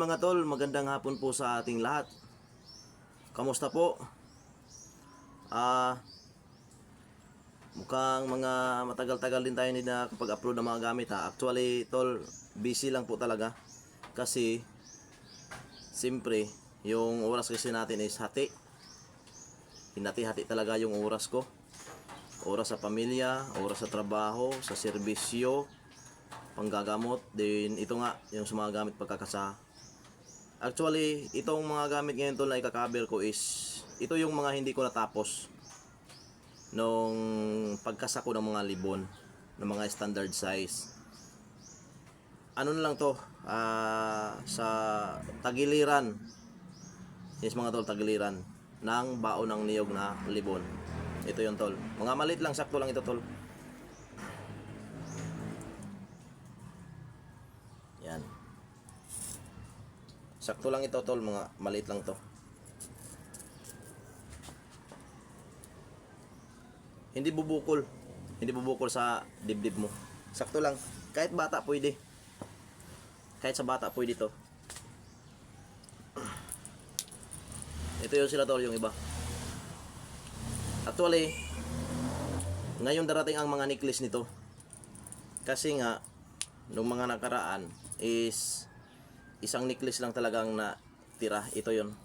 mga tol, magandang hapon po sa ating lahat. Kamusta po? Mukhang mga matagal-tagal din tayo hindi nakapag-upload ng mga gamit ha. Actually tol, busy lang po talaga. Kasi siyempre, yung oras kasi natin is hati. Hinati-hati talaga yung oras ko. Oras sa pamilya, oras sa trabaho, sa serbisyo, panggagamot. Din ito nga, yung sa mga gamit pagkakasa. Actually, itong mga gamit ngayon tol na ikakaber ko is ito yung mga hindi ko natapos nung pagkasa ko ng mga libon ng mga standard size. Ano na lang to, sa tagiliran. Yes mga tol, tagiliran ng baon ng niyog na libon. Ito yung tol. Mga malit lang, sakto lang ito tol. Yan. Sakto lang ito tol, mga maliit lang to. Hindi bubukol. Hindi bubukol sa dibdib mo. Sakto lang. Kahit bata pwede. Kahit sa bata pwede to. Ito yung sila tol, yung iba. Actually, ngayon darating ang mga necklace nito. Kasi nga, nung mga nakaraan is isang necklace lang talagang na tira. Ito yon,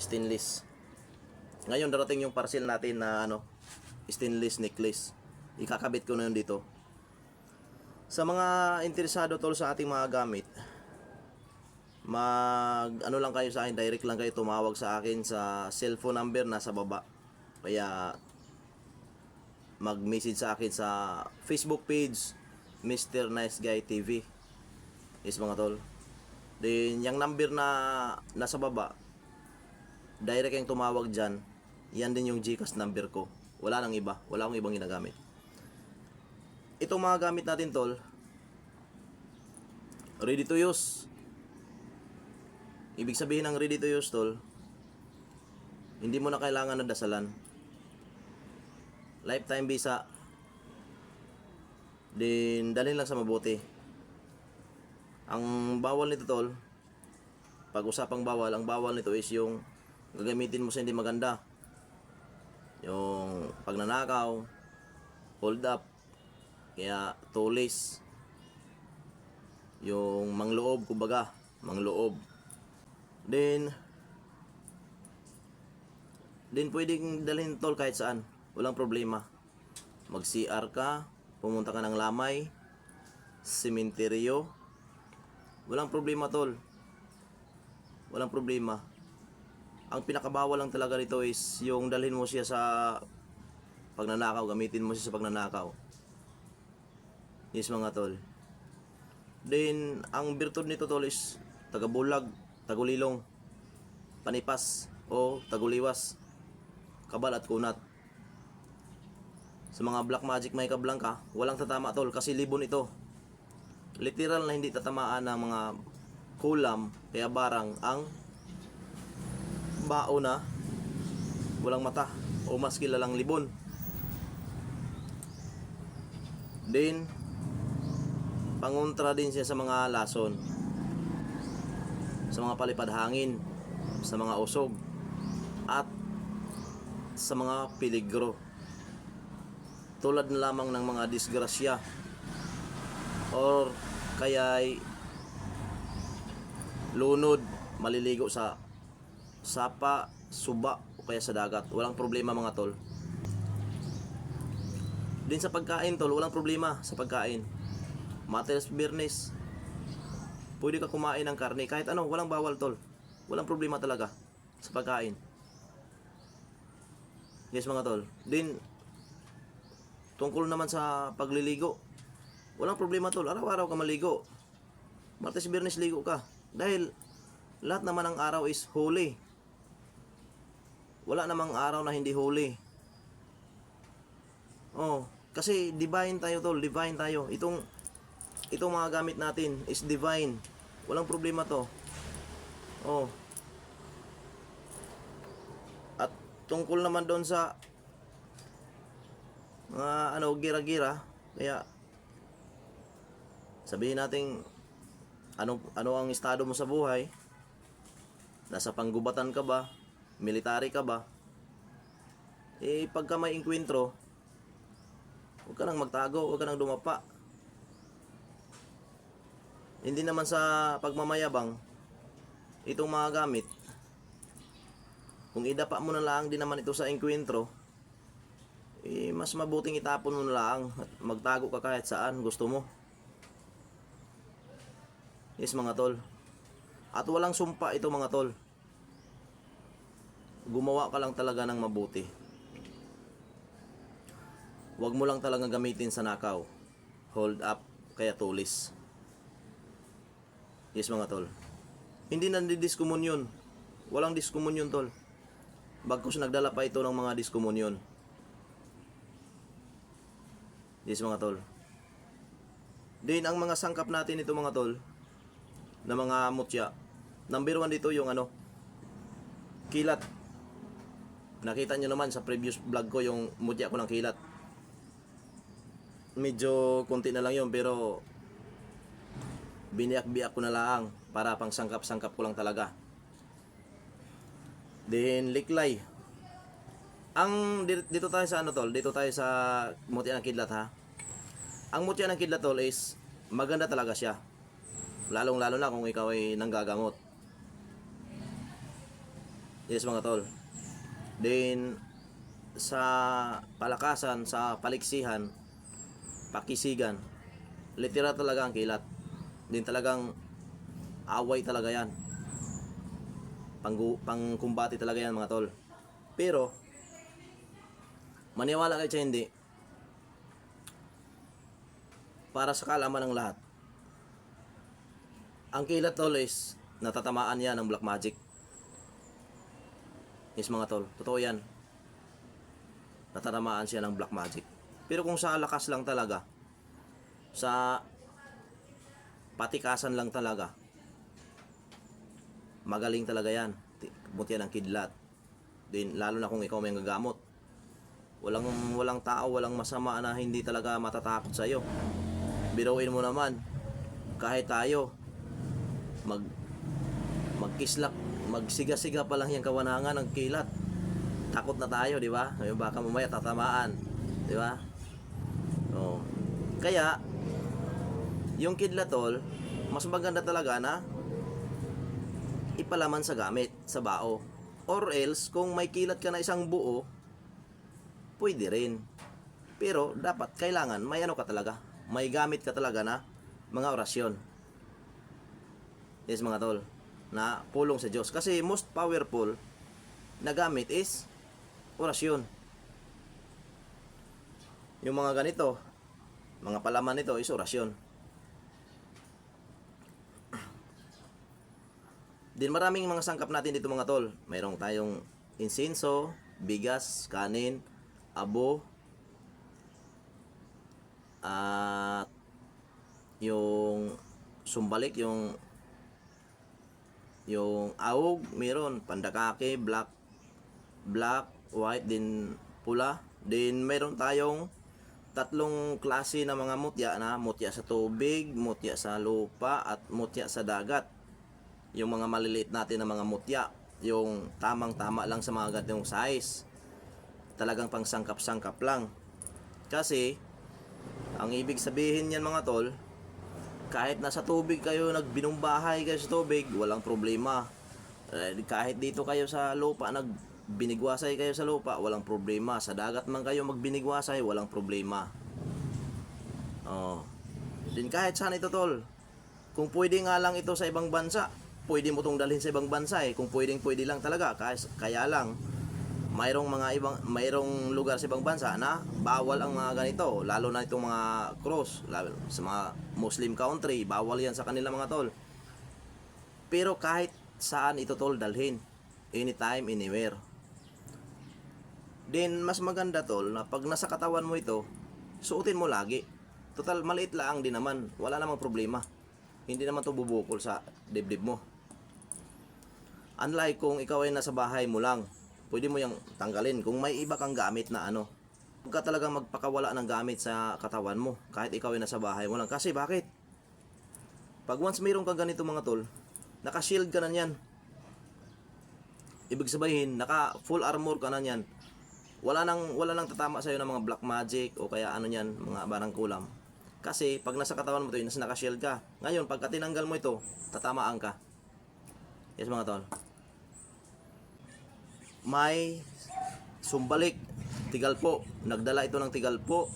stainless. Ngayon darating yung parcel natin na stainless necklace. Ikakabit ko na yun dito. Sa mga interesado tol sa ating mga gamit, lang kayo sa akin, direct lang kayo, tumawag sa akin sa cellphone number nasa baba. Kaya mag-message sa akin sa Facebook page Mr. Nice Guy TV. Yes mga tol. Then yung number na nasa baba, direct yung tumawag dyan. Yan din yung GCash number ko. Wala nang iba. Wala akong ibang ginagamit. Itong mga gamit natin tol, ready to use. Ibig sabihin ng ready to use tol, hindi mo na kailangan na dasalan. Lifetime visa. Then dalhin lang sa mabuti. Ang bawal nito tol, pag-usapang bawal, ang bawal nito is yung gagamitin mo sa hindi maganda. Yung pagnanakaw, hold up, kaya tulis, yung mangloob, kumbaga, mangloob. Then pwedeng dalhin tol kahit saan, walang problema. Mag CR ka, pumunta ka ng Lamay, sementeryo, walang problema tol. Walang problema. Ang pinakabawal lang talaga nito is yung dalhin mo siya sa pagnanakaw, gamitin mo siya sa pagnanakaw. Yes mga tol. Then ang birtud nito tol is tagabulag, tagulilong, panipas o taguliwas, kabal at kunat. Sa mga black magic may kablang ka, walang tatama tol kasi libon ito. Literal na hindi tatamaan ng mga kulam, kaya barang ang bao na walang mata o mas kilalang libon. Then pangontra din siya sa mga lason, sa mga palipad hangin, sa mga usog, at sa mga peligro. Tulad na lamang ng mga disgrasya or kaya'y lunod, maliligo sa sapa, suba o kaya sa dagat. Walang problema mga tol. Din sa pagkain tol, walang problema sa pagkain. Matelas Birnes, pwede ka kumain ng karne kahit ano, walang bawal tol. Walang problema talaga sa pagkain. Yes mga tol. Din tungkol naman sa pagliligo, walang problema tol. Araw-araw ka maligo. Martes Birnes ligo ka. Dahil lahat naman ng araw is holy. Wala namang araw na hindi holy. Kasi divine tayo tol, divine tayo. Itong mga gamit natin is divine. Walang problema to. At tungkol naman doon sa mga gira-gira, kaya Sabihin natin, ano ang estado mo sa buhay? Nasa panggubatan ka ba? Military ka ba? Eh, pagka may inkwentro, huwag ka nang magtago, huwag ka nang dumapa. Hindi naman sa pagmamayabang, itong mga gamit, kung idapa mo na lang din naman ito sa inkwentro, eh, mas mabuting itapon mo na lang at magtago ka kahit saan gusto mo. Yes mga tol. At walang sumpa ito mga tol. Gumawa ka lang talaga ng mabuti. Huwag mo lang talaga gamitin sa nakaw, hold up, kaya tulis. Yes mga tol. Hindi nandidiskumunyon. Walang diskumunyon tol. Bagkus nagdala pa ito ng mga diskumunyon. Yes mga tol. Din ang mga sangkap natin ito mga tol, na mga mutya. Number 1 dito yung kilat. Nakita nyo naman sa previous vlog ko yung mutya ko ng kilat. Medyo konti na lang yun, pero biniyak-biyak ko na lang para pang sangkap-sangkap ko lang talaga. Then liklay. Dito tayo sa tol, dito tayo sa mutya ng kidlat ha. Ang mutya ng kidlat tol is maganda talaga siya. Lalong-lalo na kung ikaw ay nanggagamot. Yes mga tol. Then sa palakasan, sa paliksihan, pakisigan, literal talaga ang kilat. Din talagang away talaga yan. Pangkumbati talaga yan mga tol. Pero maniwala kayo sa hindi, para sa kaalaman ng lahat, ang kilat tol is natatamaan yan ng black magic. Yes mga tol, totoo yan. Natatamaan siya ng black magic. Pero kung sa lakas lang talaga, sa patikasan lang talaga, magaling talaga yan. Mutya ng kidlat. Din lalo na kung ikaw may gagamot. Walang tao, walang masama na hindi talaga matatakot sa iyo. Biruin mo naman, kahit tayo magkislak, magsiga-siga pa lang yung kawanangan ng kilat, takot na tayo, di ba? Baka mamaya tatamaan, di ba? Oh. Kaya yung kidlat tol, mas maganda talaga na ipalaman sa gamit, sa bao. Or else, kung may kilat ka na isang buo, pwede rin. Pero dapat, kailangan may ka talaga, may gamit ka talaga na mga orasyon. Yes mga tol, na pulong sa Diyos. Kasi most powerful na gamit is orasyon. Yung mga ganito, mga palaman nito is orasyon. Din maraming mga sangkap natin dito mga tol. Mayroong tayong insenso, bigas, kanin, abo, at yung sumbalik, yung awog, meron pandakake, black, white, din pula. Din meron tayong tatlong klase na mga mutya, na mutya sa tubig, mutya sa lupa, at mutya sa dagat. Yung mga maliliit natin na mga mutya, yung tamang-tama lang sa mga ganitong size, talagang pang sangkap-sangkap lang. Kasi ang ibig sabihin yan mga tol, kahit nasa tubig kayo, nagbinumbahay kayo sa tubig, walang problema. Kahit dito kayo sa lupa, nagbinigwasay kayo sa lupa, walang problema. Sa dagat man kayo magbinigwasay, walang problema. Oh. Din kahit saan ito tol, kung pwede nga lang ito sa ibang bansa, pwede mo itong dalhin sa ibang bansa eh. Kung pwede lang talaga. Kaya lang, mayroong lugar sa ibang bansa na bawal ang mga ganito, lalo na itong mga cross, lalo sa mga Muslim country, bawal yan sa kanila mga tol. Pero kahit saan ito tol dalhin, anytime, anywhere. Then mas maganda tol na pag nasa katawan mo ito, suotin mo lagi. Total maliit lang din naman, wala namang problema. Hindi naman to bubukol sa dibdib mo. Unlike kung ikaw ay nasa bahay mo lang, pwede mo yung tanggalin kung may iba kang gamit na Huwag ka talagang magpakawala ng gamit sa katawan mo kahit ikaw ay nasa bahay mo lang. Kasi bakit? Pag once mayroon kang ganito mga tol, naka-shield ka na niyan. Ibig sabihin, naka full armor ka na niyan. Wala nang tatama sa iyo ng mga black magic o kaya ano niyan, mga barang kulam. Kasi pag nasa katawan mo to, nasa naka-shield ka. Ngayon, pagka tinanggal mo ito, tatamaan ka. Yes mga tol. May sumbalik, tigalpo. Nagdala ito ng tigalpo.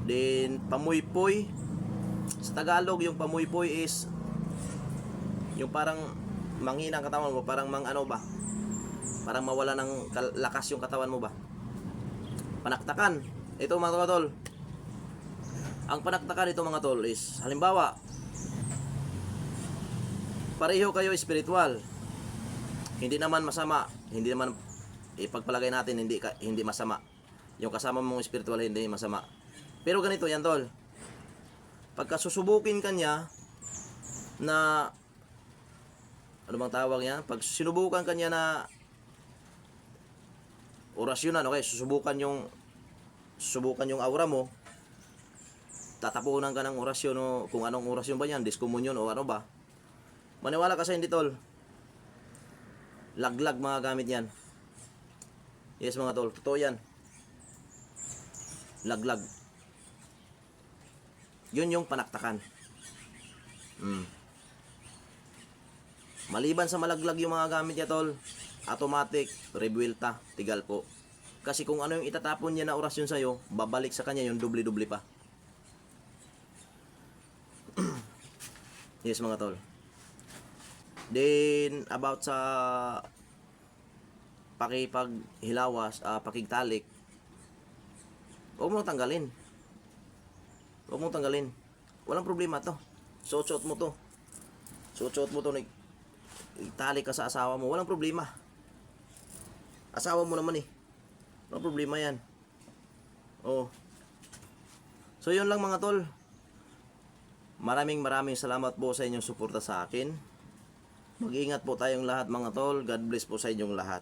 Then pamuypoy. Sa Tagalog, yung pamuypoy is yung parang manghina ang katawan mo, parang ano ba? Parang mawala ng lakas yung katawan mo ba? Panaktakan. Ito mga tol. Ang panaktakan ito mga tol is halimbawa pareho kayo espiritual. Hindi naman masama, hindi naman ipagpalagay natin hindi masama. Yung kasama mong espiritual hindi masama. Pero ganito yan tol. Pagka susubukin ka niya na ano bang tawag niya? Pag sinubukan ka niya na orasyonan, okay, susubukan yung aura mo, tatapunan ka ng orasyon o kung anong orasyon ba yan, diskomunyon o ano ba. Maniwala ka sa hindi tol. Laglag mga gamit yan. Yes mga tol, totoo yan. Laglag. Yun yung panaktakan. Maliban sa malaglag yung mga gamit niya tol, automatic, rebuelta, tigal po. Kasi kung ano yung itatapon niya na orasyon sa'yo, babalik sa kanya yung dubli-dubli pa. Yes mga tol. Then, about sa pakipaghilawas, pakigtalik, huwag mo tanggalin. Huwag mong tanggalin. Walang problema to. Suot mo to. Suot mo to. Itali ka sa asawa mo. Walang problema. Asawa mo naman eh. Walang problema yan. Oh. So yun lang mga tol. Maraming salamat po sa inyong suporta sa akin. Mag-ingat po tayong lahat mga tol. God bless po sa inyong lahat.